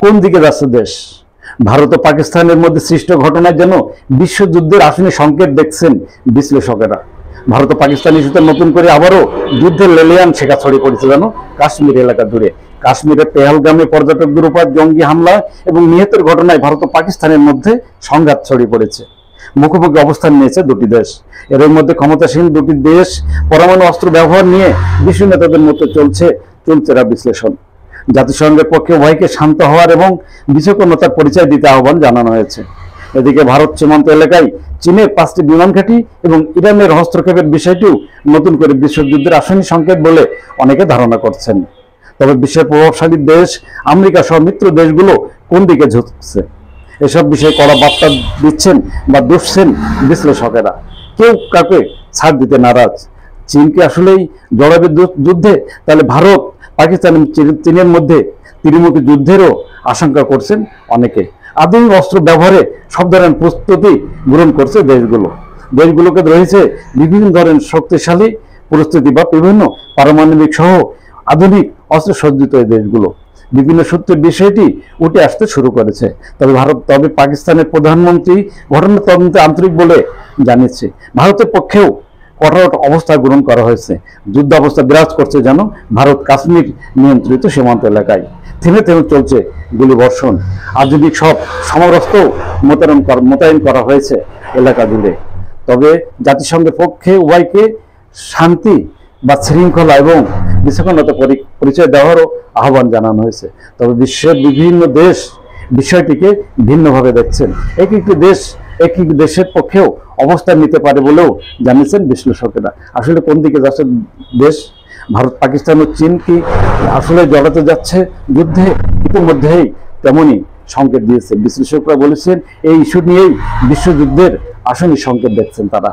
কোন দিকে যাচ্ছে দেশ? ভারত ও পাকিস্তানের মধ্যে সৃষ্ট ঘটনায় যেন বিশ্বযুদ্ধের আসন্ন সংকেত দেখছেন বিশ্লেষকেরা। ভারত ও পাকিস্তান ইস্যুতে নতুন করে আবারও যুদ্ধের লেলিয়ান শেখা ছড়িয়ে পড়েছে যেন কাশ্মীর এলাকা জুড়ে। কাশ্মীরের পেহেলগামে পর্যটকদের উপর জঙ্গি হামলা এবং নিহতের ঘটনায় ভারত ও পাকিস্তানের মধ্যে সংঘাত ছড়িয়ে পড়েছে। মুখোমুখি অবস্থান নিয়েছে দুটি দেশ। এর মধ্যে ক্ষমতাসীন দুটি দেশ পরমাণু অস্ত্র ব্যবহার নিয়ে বিশ্ব নেতাদের মধ্যে চলছে চুলচেরা বিশ্লেষণ। জাতিসংঘের পক্ষে উভয়কে শান্ত হওয়ার এবং বিচক্ষণতার পরিচয় দিতে আহ্বান জানানো হয়েছে। এদিকে ভারত সীমান্ত এলাকায় চীনের 5টি বিমান ঘাঁটি এবং ইরানের হস্তক্ষেপের বিষয়টিও নতুন করে বিশ্বযুদ্ধের আসন্ন সংকেত বলে অনেকে ধারণা করছেন। তবে বিশ্বের প্রভাবশালী দেশ আমেরিকা সহ মিত্র দেশগুলো কোন দিকে ঝুঁকছে, এসব বিষয়ে কড়া বার্তা দিচ্ছেন বা দুষছেন বিশ্লেষকেরা। কেউ কাউকে ছাড় দিতে নারাজ। চীনকে আসলেই জড়াবে যুদ্ধে? তাহলে ভারত পাকিস্তান এবং চীনের মধ্যে ত্রিমুখী যুদ্ধেরও আশঙ্কা করছেন অনেকে। আধুনিক অস্ত্র ব্যবহারে সব ধরনের প্রস্তুতি গ্রহণ করছে দেশগুলোকে রয়েছে বিভিন্ন ধরনের শক্তিশালী প্রস্তুতি বা বিভিন্ন পারমাণবিক সহ আধুনিক অস্ত্র সজ্জিত এই দেশগুলো। বিভিন্ন সূত্রের বিষয়টি উঠে আসতে শুরু করেছে। তবে পাকিস্তানের প্রধানমন্ত্রী ঘটনা তদন্তে আন্তরিক বলে জানিয়েছে। ভারতের পক্ষেও কঠোর অবস্থা গ্রহণ করা হয়েছে। যুদ্ধ অবস্থা বিরাজ করছে যেন ভারত কাশ্মীর নিয়ন্ত্রিত সীমান্ত এলাকায়। থেমে থেমে চলছে গুলিবর্ষণ। আধুনিক সব সমরাস্ত্র মোতায়েন করা হয়েছে এলাকা জুড়ে। তবে জাতিসংঘের পক্ষে উভয়কে শান্তি বা শৃঙ্খলা এবং বিচক্ষণতা পরিচয় দেওয়ারও আহ্বান জানানো হয়েছে। তবে বিশ্বের বিভিন্ন দেশ বিষয়টিকে ভিন্নভাবে দেখছেন। এক একটি দেশের পক্ষেও অবস্থান নিতে পারে বলেও জানিয়েছেন বিশ্লেষকেরা। আসলে কোন দিকে যাচ্ছে দেশ? ভারত, পাকিস্তান ও চীন কি আসলে জড়াতে যাচ্ছে যুদ্ধে? ইতিমধ্যেই তেমনই সংকেত দিয়েছে বিশ্লেষকরা। বলেছেন এই ইস্যু নিয়েই বিশ্বযুদ্ধের আসন্ন সংকেত দেখছেন তারা।